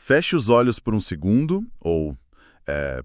Feche os olhos por um segundo, ou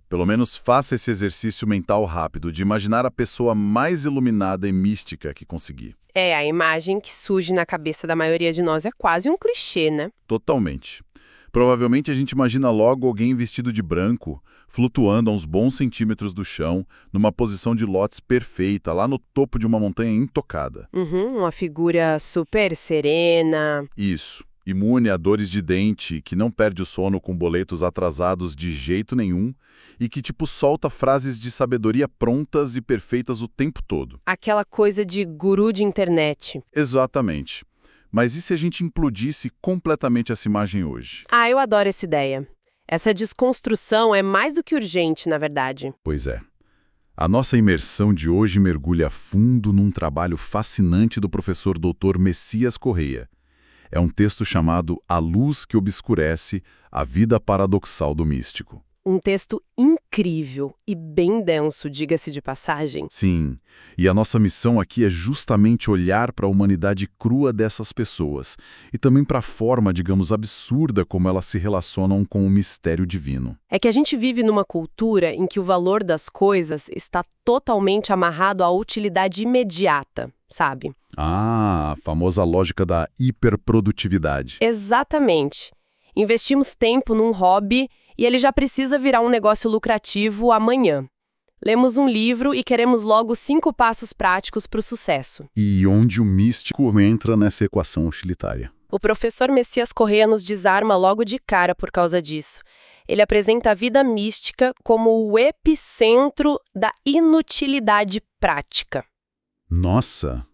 pelo menos faça esse exercício mental rápido de imaginar a pessoa mais iluminada e mística que conseguir. É, a imagem que surge na cabeça da maioria de nós é quase um clichê, né? Totalmente. Provavelmente a gente imagina logo alguém vestido de branco, flutuando a uns bons centímetros do chão, numa posição de lótus perfeita, lá no topo de uma montanha intocada. Uma figura super serena. Isso. Imune a dores de dente, que não perde o sono com boletos atrasados de jeito nenhum e que, solta frases de sabedoria prontas e perfeitas o tempo todo. Aquela coisa de guru de internet. Exatamente. Mas e se a gente implodisse completamente essa imagem hoje? Ah, eu adoro essa ideia. Essa desconstrução é mais do que urgente, na verdade. Pois é. A nossa imersão de hoje mergulha fundo num trabalho fascinante do professor Dr. Messias Correia. É um texto chamado A Luz que Obscurece, a Vida Paradoxal do Místico. Um texto incrível e bem denso, diga-se de passagem. Sim, e a nossa missão aqui é justamente olhar para a humanidade crua dessas pessoas e também para a forma, absurda como elas se relacionam com o mistério divino. É que a gente vive numa cultura em que o valor das coisas está totalmente amarrado à utilidade imediata, sabe? Ah, a famosa lógica da hiperprodutividade. Exatamente. Investimos tempo num hobby e ele já precisa virar um negócio lucrativo amanhã. Lemos um livro e queremos logo 5 passos práticos para o sucesso. E onde o místico entra nessa equação utilitária? O professor Messias Correia nos desarma logo de cara por causa disso. Ele apresenta a vida mística como o epicentro da inutilidade prática. Nossa!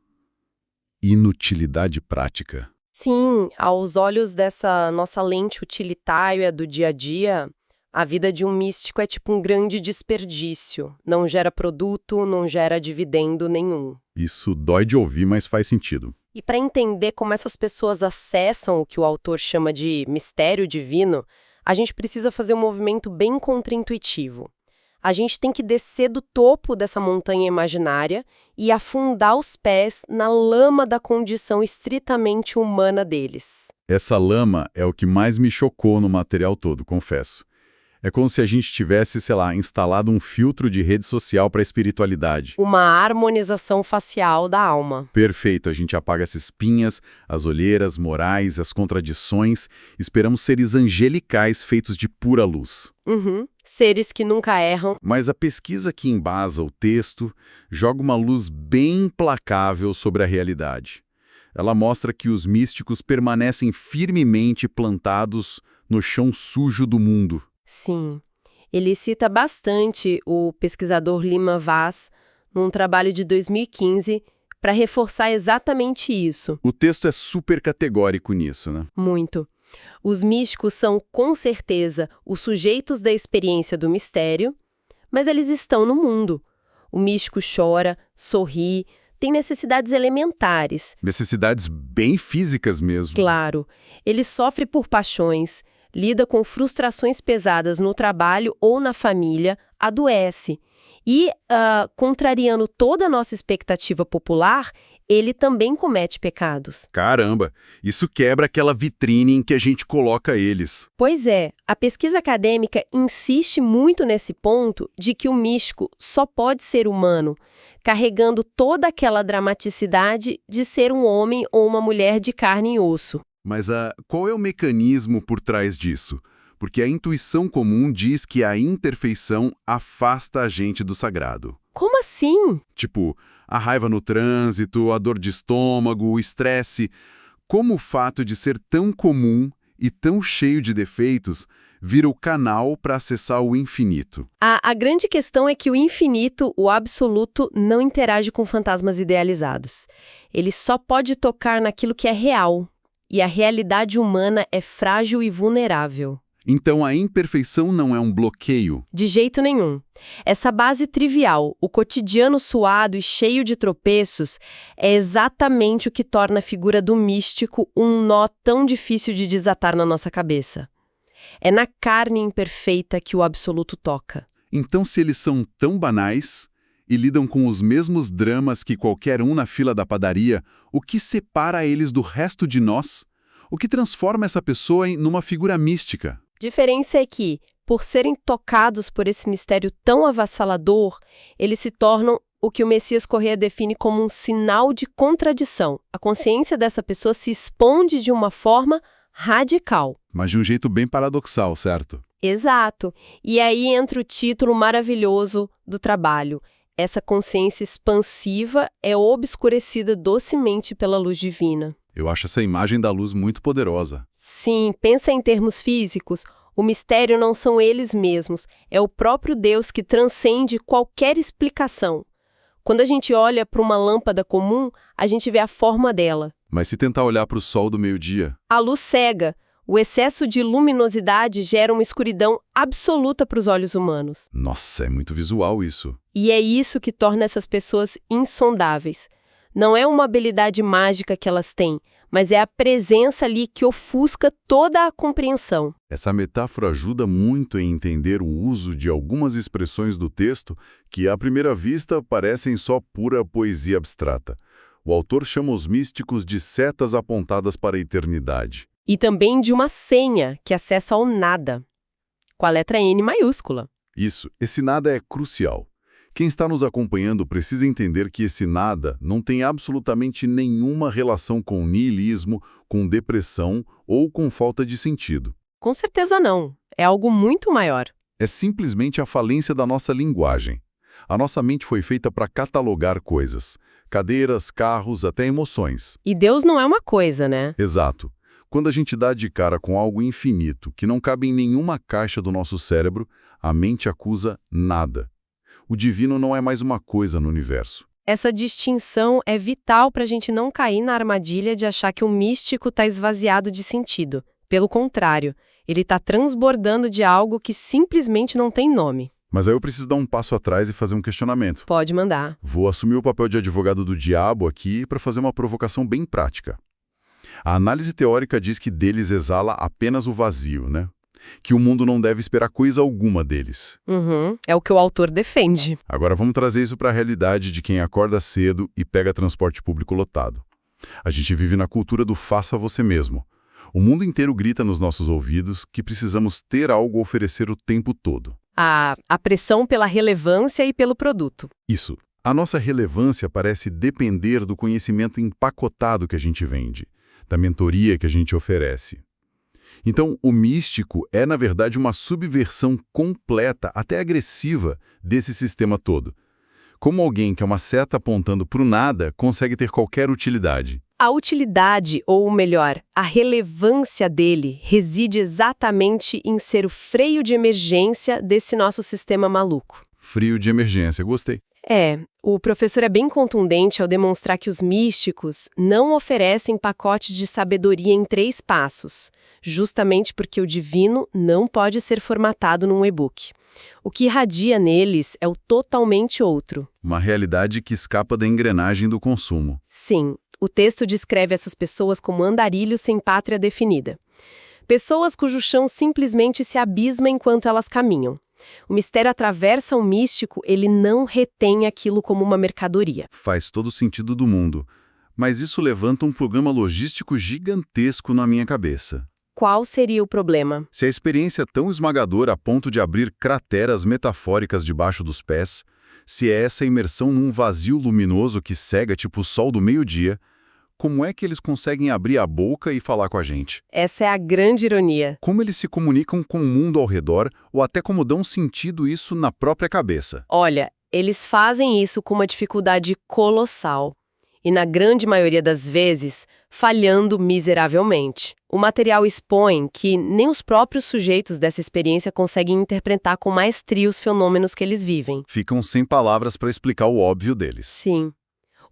Inutilidade prática. Sim, aos olhos dessa nossa lente utilitária do dia a dia, a vida de um místico é tipo um grande desperdício. Não gera produto, não gera dividendo nenhum. Isso dói de ouvir, mas faz sentido. E para entender como essas pessoas acessam o que o autor chama de mistério divino, a gente precisa fazer um movimento bem contraintuitivo. A gente tem que descer do topo dessa montanha imaginária e afundar os pés na lama da condição estritamente humana deles. Essa lama é o que mais me chocou no material todo, confesso. É como se a gente tivesse, instalado um filtro de rede social para a espiritualidade. Uma harmonização facial da alma. Perfeito, a gente apaga as espinhas, as olheiras morais, as contradições. Esperamos seres angelicais feitos de pura luz. Seres que nunca erram. Mas a pesquisa que embasa o texto joga uma luz bem implacável sobre a realidade. Ela mostra que os místicos permanecem firmemente plantados no chão sujo do mundo. Sim, ele cita bastante o pesquisador Lima Vaz num trabalho de 2015 para reforçar exatamente isso. O texto é super categórico nisso, né? Muito. Os místicos são, com certeza, os sujeitos da experiência do mistério, mas eles estão no mundo. O místico chora, sorri, tem necessidades elementares. Necessidades bem físicas mesmo. Claro, ele sofre por paixões, lida com frustrações pesadas no trabalho ou na família, adoece. E, contrariando toda a nossa expectativa popular, ele também comete pecados. Caramba, isso quebra aquela vitrine em que a gente coloca eles. Pois é, a pesquisa acadêmica insiste muito nesse ponto de que o místico só pode ser humano, carregando toda aquela dramaticidade de ser um homem ou uma mulher de carne e osso. Mas qual é o mecanismo por trás disso? Porque a intuição comum diz que a imperfeição afasta a gente do sagrado. Como assim? Tipo, a raiva no trânsito, a dor de estômago, o estresse. Como o fato de ser tão comum e tão cheio de defeitos vira o canal para acessar o infinito? A grande questão é que o infinito, o absoluto, não interage com fantasmas idealizados. Ele só pode tocar naquilo que é real. E a realidade humana é frágil e vulnerável. Então a imperfeição não é um bloqueio? De jeito nenhum. Essa base trivial, o cotidiano suado e cheio de tropeços, é exatamente o que torna a figura do místico um nó tão difícil de desatar na nossa cabeça. É na carne imperfeita que o absoluto toca. Então, se eles são tão banais e lidam com os mesmos dramas que qualquer um na fila da padaria, o que separa eles do resto de nós? O que transforma essa pessoa numa figura mística? Diferença é que, por serem tocados por esse mistério tão avassalador, eles se tornam o que o Messias Corrêa define como um sinal de contradição. A consciência dessa pessoa se expande de uma forma radical. Mas de um jeito bem paradoxal, certo? Exato. E aí entra o título maravilhoso do trabalho. Essa consciência expansiva é obscurecida docemente pela luz divina. Eu acho essa imagem da luz muito poderosa. Sim, pensa em termos físicos. O mistério não são eles mesmos, é o próprio Deus que transcende qualquer explicação. Quando a gente olha para uma lâmpada comum, a gente vê a forma dela. Mas se tentar olhar para o sol do meio-dia? A luz cega. O excesso de luminosidade gera uma escuridão absoluta para os olhos humanos. Nossa, é muito visual isso. E é isso que torna essas pessoas insondáveis. Não é uma habilidade mágica que elas têm, mas é a presença ali que ofusca toda a compreensão. Essa metáfora ajuda muito em entender o uso de algumas expressões do texto que, à primeira vista, parecem só pura poesia abstrata. O autor chama os místicos de setas apontadas para a eternidade. E também de uma senha que acessa ao nada, com a letra N maiúscula. Isso, esse nada é crucial. Quem está nos acompanhando precisa entender que esse nada não tem absolutamente nenhuma relação com niilismo, com depressão ou com falta de sentido. Com certeza não. É algo muito maior. É simplesmente a falência da nossa linguagem. A nossa mente foi feita para catalogar coisas. Cadeiras, carros, até emoções. E Deus não é uma coisa, né? Exato. Quando a gente dá de cara com algo infinito, que não cabe em nenhuma caixa do nosso cérebro, a mente acusa nada. O divino não é mais uma coisa no universo. Essa distinção é vital para a gente não cair na armadilha de achar que o místico está esvaziado de sentido. Pelo contrário, ele está transbordando de algo que simplesmente não tem nome. Mas aí eu preciso dar um passo atrás e fazer um questionamento. Pode mandar. Vou assumir o papel de advogado do diabo aqui para fazer uma provocação bem prática. A análise teórica diz que deles exala apenas o vazio, né? Que o mundo não deve esperar coisa alguma deles. É o que o autor defende. Agora vamos trazer isso para a realidade de quem acorda cedo e pega transporte público lotado. A gente vive na cultura do faça você mesmo. O mundo inteiro grita nos nossos ouvidos que precisamos ter algo a oferecer o tempo todo. A pressão pela relevância e pelo produto. Isso. A nossa relevância parece depender do conhecimento empacotado que a gente vende, da mentoria que a gente oferece. Então, o místico é, na verdade, uma subversão completa, até agressiva, desse sistema todo. Como alguém que é uma seta apontando para o nada consegue ter qualquer utilidade. A utilidade, ou melhor, a relevância dele, reside exatamente em ser o freio de emergência desse nosso sistema maluco. Frio de emergência, gostei. O professor é bem contundente ao demonstrar que os místicos não oferecem pacotes de sabedoria em 3 passos, justamente porque o divino não pode ser formatado num e-book. O que irradia neles é o totalmente outro. Uma realidade que escapa da engrenagem do consumo. Sim, o texto descreve essas pessoas como andarilhos sem pátria definida. Pessoas cujo chão simplesmente se abisma enquanto elas caminham. O mistério atravessa o místico, ele não retém aquilo como uma mercadoria. Faz todo o sentido do mundo. Mas isso levanta um programa logístico gigantesco na minha cabeça. Qual seria o problema? Se a experiência é tão esmagadora a ponto de abrir crateras metafóricas debaixo dos pés, se é essa imersão num vazio luminoso que cega tipo o sol do meio-dia, como é que eles conseguem abrir a boca e falar com a gente? Essa é a grande ironia. Como eles se comunicam com o mundo ao redor ou até como dão sentido isso na própria cabeça? Olha, eles fazem isso com uma dificuldade colossal. E na grande maioria das vezes, falhando miseravelmente. O material expõe que nem os próprios sujeitos dessa experiência conseguem interpretar com maestria os fenômenos que eles vivem. Ficam sem palavras para explicar o óbvio deles. Sim.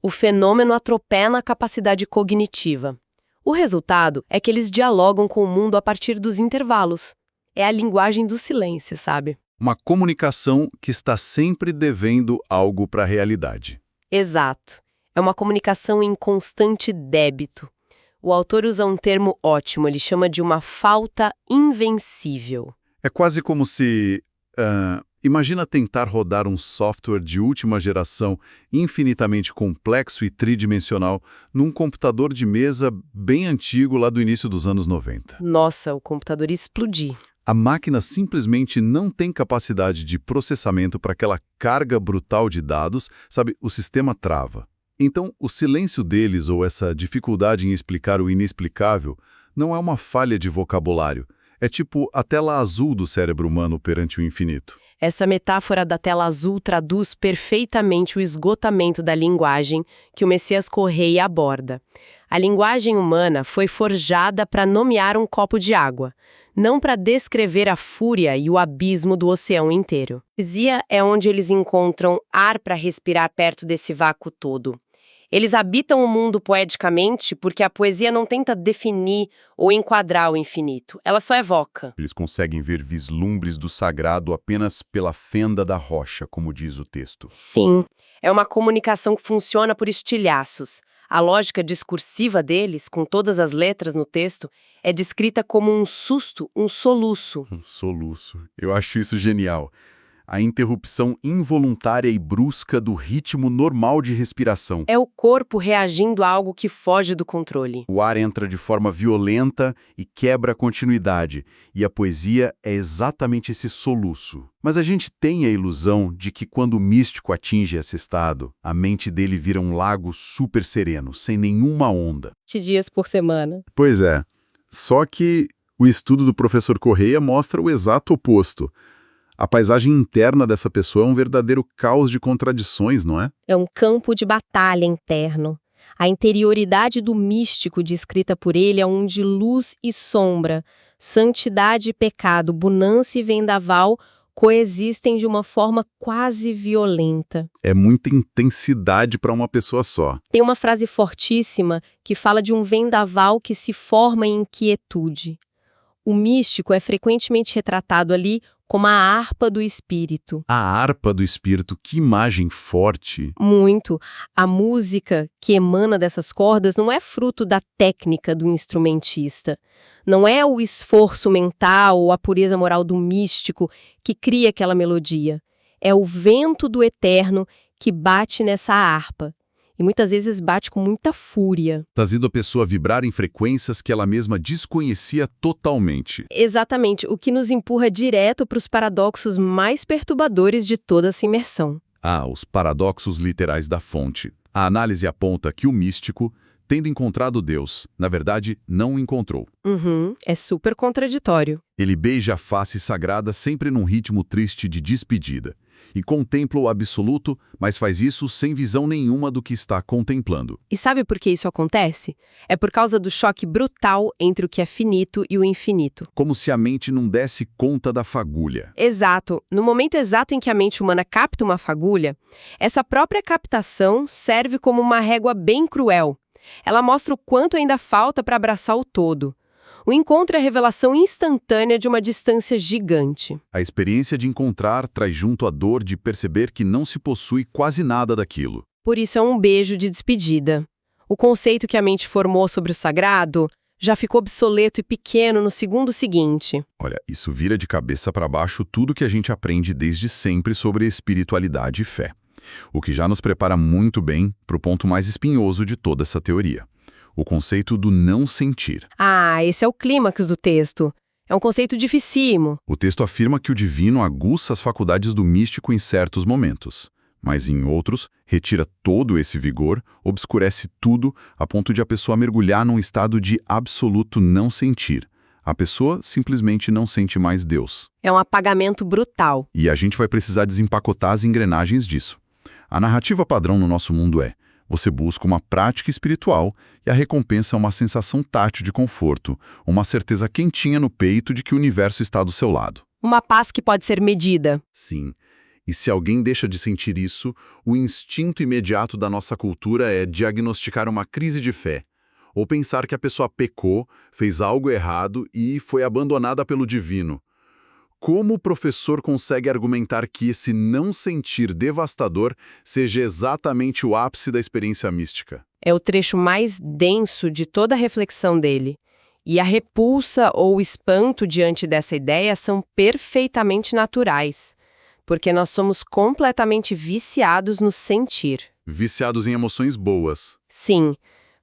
O fenômeno atropela a capacidade cognitiva. O resultado é que eles dialogam com o mundo a partir dos intervalos. É a linguagem do silêncio, sabe? Uma comunicação que está sempre devendo algo para a realidade. Exato. É uma comunicação em constante débito. O autor usa um termo ótimo, ele chama de uma falta invencível. É quase como se... imagina tentar rodar um software de última geração infinitamente complexo e tridimensional num computador de mesa bem antigo lá do início dos anos 90. Nossa, o computador ia explodir. A máquina simplesmente não tem capacidade de processamento para aquela carga brutal de dados, sabe? O sistema trava. Então, o silêncio deles ou essa dificuldade em explicar o inexplicável não é uma falha de vocabulário. É tipo a tela azul do cérebro humano perante o infinito. Essa metáfora da tela azul traduz perfeitamente o esgotamento da linguagem que o Messias Correia aborda. A linguagem humana foi forjada para nomear um copo de água, não para descrever a fúria e o abismo do oceano inteiro. A poesia é onde eles encontram ar para respirar perto desse vácuo todo. Eles habitam o mundo poeticamente porque a poesia não tenta definir ou enquadrar o infinito, ela só evoca. Eles conseguem ver vislumbres do sagrado apenas pela fenda da rocha, como diz o texto. Sim, é uma comunicação que funciona por estilhaços. A lógica discursiva deles, com todas as letras no texto, é descrita como um susto, um soluço. Um soluço. Eu acho isso genial. A interrupção involuntária e brusca do ritmo normal de respiração. É o corpo reagindo a algo que foge do controle. O ar entra de forma violenta e quebra a continuidade, e a poesia é exatamente esse soluço. Mas a gente tem a ilusão de que quando o místico atinge esse estado, a mente dele vira um lago super sereno, sem nenhuma onda. 7 dias por semana. Pois é, só que o estudo do professor Correia mostra o exato oposto. A paisagem interna dessa pessoa é um verdadeiro caos de contradições, não é? É um campo de batalha interno. A interioridade do místico descrita por ele é um de luz e sombra. Santidade e pecado, bonança e vendaval coexistem de uma forma quase violenta. É muita intensidade para uma pessoa só. Tem uma frase fortíssima que fala de um vendaval que se forma em inquietude. O místico é frequentemente retratado ali como a harpa do espírito. A harpa do espírito, que imagem forte. Muito. A música que emana dessas cordas não é fruto da técnica do instrumentista. Não é o esforço mental ou a pureza moral do místico que cria aquela melodia. É o vento do eterno que bate nessa harpa. E muitas vezes bate com muita fúria. Fazendo a pessoa vibrar em frequências que ela mesma desconhecia totalmente. Exatamente, o que nos empurra direto para os paradoxos mais perturbadores de toda essa imersão. Os paradoxos literais da fonte. A análise aponta que o místico, tendo encontrado Deus, na verdade, não o encontrou. É super contraditório. Ele beija a face sagrada sempre num ritmo triste de despedida. E contempla o absoluto, mas faz isso sem visão nenhuma do que está contemplando. E sabe por que isso acontece? É por causa do choque brutal entre o que é finito e o infinito. Como se a mente não desse conta da fagulha. Exato. No momento exato em que a mente humana capta uma fagulha, essa própria captação serve como uma régua bem cruel. Ela mostra o quanto ainda falta para abraçar o todo. O encontro é a revelação instantânea de uma distância gigante. A experiência de encontrar traz junto a dor de perceber que não se possui quase nada daquilo. Por isso é um beijo de despedida. O conceito que a mente formou sobre o sagrado já ficou obsoleto e pequeno no segundo seguinte. Olha, isso vira de cabeça para baixo tudo que a gente aprende desde sempre sobre espiritualidade e fé. O que já nos prepara muito bem para o ponto mais espinhoso de toda essa teoria. O conceito do não sentir. Esse é o clímax do texto. É um conceito dificílimo. O texto afirma que o divino aguça as faculdades do místico em certos momentos, mas em outros retira todo esse vigor, obscurece tudo a ponto de a pessoa mergulhar num estado de absoluto não sentir. A pessoa simplesmente não sente mais Deus. É um apagamento brutal. E a gente vai precisar desempacotar as engrenagens disso. A narrativa padrão no nosso mundo é: você busca uma prática espiritual e a recompensa é uma sensação tátil de conforto, uma certeza quentinha no peito de que o universo está do seu lado. Uma paz que pode ser medida. Sim. E se alguém deixa de sentir isso, o instinto imediato da nossa cultura é diagnosticar uma crise de fé, ou pensar que a pessoa pecou, fez algo errado e foi abandonada pelo divino. Como o professor consegue argumentar que esse não sentir devastador seja exatamente o ápice da experiência mística? É o trecho mais denso de toda a reflexão dele. E a repulsa ou o espanto diante dessa ideia são perfeitamente naturais, porque nós somos completamente viciados no sentir. Viciados em emoções boas. Sim,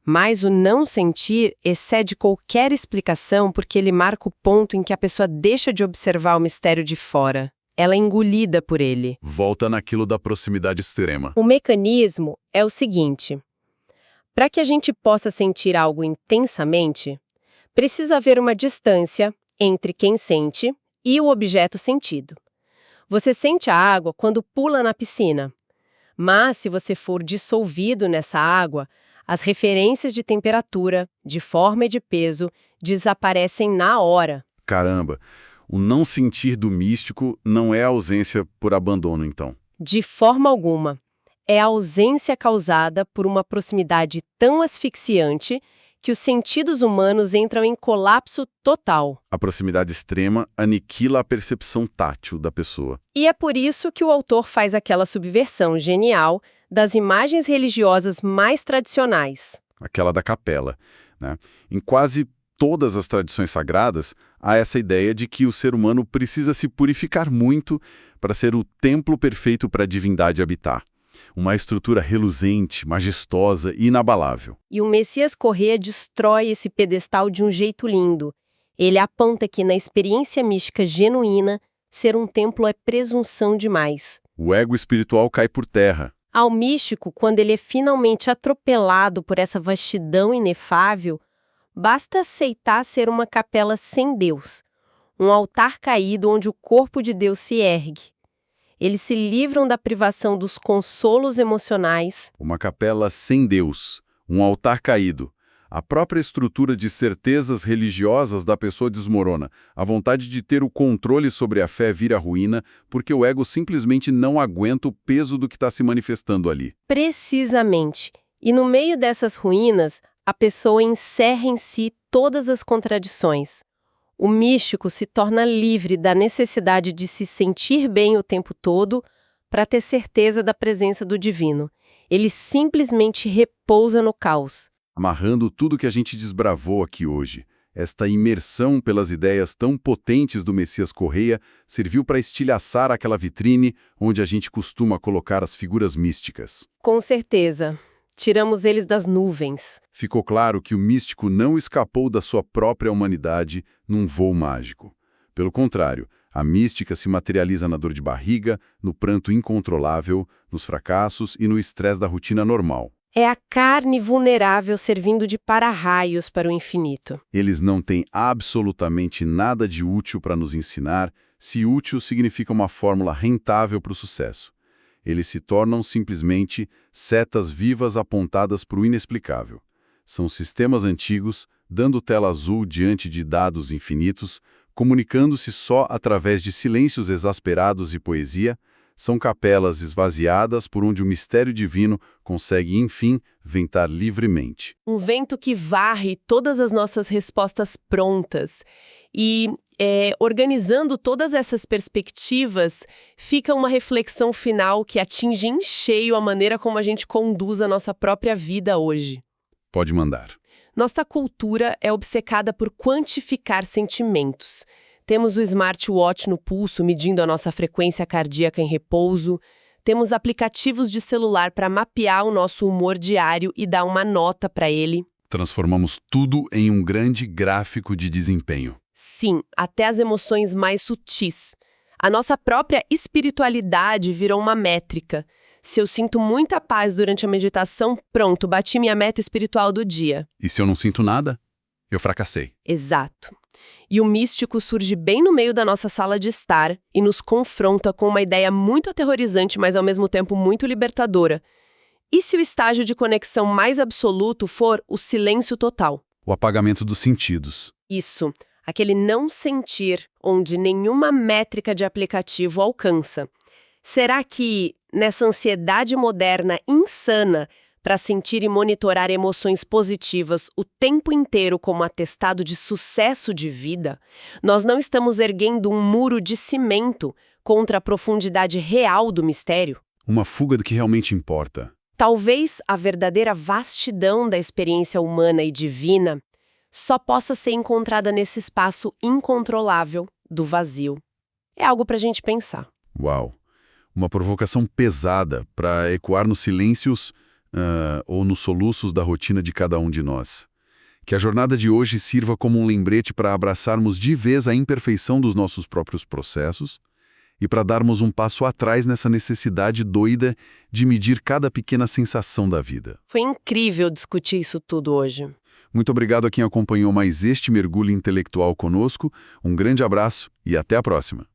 Mas o não sentir excede qualquer explicação porque ele marca o ponto em que a pessoa deixa de observar o mistério de fora. Ela é engolida por ele. Volta naquilo da proximidade extrema. O mecanismo é o seguinte: para que a gente possa sentir algo intensamente, precisa haver uma distância entre quem sente e o objeto sentido. Você sente a água quando pula na piscina, mas se você for dissolvido nessa água, as referências de temperatura, de forma e de peso desaparecem na hora. Caramba, o não sentir do místico não é ausência por abandono, então. De forma alguma. É a ausência causada por uma proximidade tão asfixiante que os sentidos humanos entram em colapso total. A proximidade extrema aniquila a percepção tátil da pessoa. E é por isso que o autor faz aquela subversão genial das imagens religiosas mais tradicionais. Aquela da capela, né? Em quase todas as tradições sagradas, há essa ideia de que o ser humano precisa se purificar muito para ser o templo perfeito para a divindade habitar. Uma estrutura reluzente, majestosa e inabalável. E o Messias Corrêa destrói esse pedestal de um jeito lindo. Ele aponta que, na experiência mística genuína, ser um templo é presunção demais. O ego espiritual cai por terra. Ao místico, quando ele é finalmente atropelado por essa vastidão inefável, basta aceitar ser uma capela sem Deus, um altar caído onde o corpo de Deus se ergue. Eles se livram da privação dos consolos emocionais. Uma capela sem Deus, um altar caído. A própria estrutura de certezas religiosas da pessoa desmorona. A vontade de ter o controle sobre a fé vira ruína, porque o ego simplesmente não aguenta o peso do que está se manifestando ali. Precisamente. E no meio dessas ruínas, a pessoa encerra em si todas as contradições. O místico se torna livre da necessidade de se sentir bem o tempo todo para ter certeza da presença do divino. Ele simplesmente repousa no caos. Amarrando tudo que a gente desbravou aqui hoje, esta imersão pelas ideias tão potentes do Messias Corrêa serviu para estilhaçar aquela vitrine onde a gente costuma colocar as figuras místicas. Com certeza. Tiramos eles das nuvens. Ficou claro que o místico não escapou da sua própria humanidade num voo mágico. Pelo contrário, a mística se materializa na dor de barriga, no pranto incontrolável, nos fracassos e no estresse da rotina normal. É a carne vulnerável servindo de para-raios para o infinito. Eles não têm absolutamente nada de útil para nos ensinar, se útil significa uma fórmula rentável para o sucesso. Eles se tornam simplesmente setas vivas apontadas para o inexplicável. São sistemas antigos, dando tela azul diante de dados infinitos, comunicando-se só através de silêncios exasperados e poesia. São capelas esvaziadas por onde o mistério divino consegue, enfim, ventar livremente. Um vento que varre todas as nossas respostas prontas. E, organizando todas essas perspectivas, fica uma reflexão final que atinge em cheio a maneira como a gente conduz a nossa própria vida hoje. Pode mandar. Nossa cultura é obcecada por quantificar sentimentos. Temos o smartwatch no pulso medindo a nossa frequência cardíaca em repouso. Temos aplicativos de celular para mapear o nosso humor diário e dar uma nota para ele. Transformamos tudo em um grande gráfico de desempenho. Sim, até as emoções mais sutis. A nossa própria espiritualidade virou uma métrica. Se eu sinto muita paz durante a meditação, pronto, bati minha meta espiritual do dia. E se eu não sinto nada, eu fracassei. Exato. E o místico surge bem no meio da nossa sala de estar e nos confronta com uma ideia muito aterrorizante, mas ao mesmo tempo muito libertadora. E se o estágio de conexão mais absoluto for o silêncio total? O apagamento dos sentidos. Isso, aquele não sentir onde nenhuma métrica de aplicativo alcança. Será que, nessa ansiedade moderna insana para sentir e monitorar emoções positivas o tempo inteiro como atestado de sucesso de vida, nós não estamos erguendo um muro de cimento contra a profundidade real do mistério? Uma fuga do que realmente importa. Talvez a verdadeira vastidão da experiência humana e divina só possa ser encontrada nesse espaço incontrolável do vazio. É algo para a gente pensar. Uau! Uma provocação pesada para ecoar nos silêncios ou nos soluços da rotina de cada um de nós. Que a jornada de hoje sirva como um lembrete para abraçarmos de vez a imperfeição dos nossos próprios processos e para darmos um passo atrás nessa necessidade doida de medir cada pequena sensação da vida. Foi incrível discutir isso tudo hoje. Muito obrigado a quem acompanhou mais este mergulho intelectual conosco. Um grande abraço e até a próxima.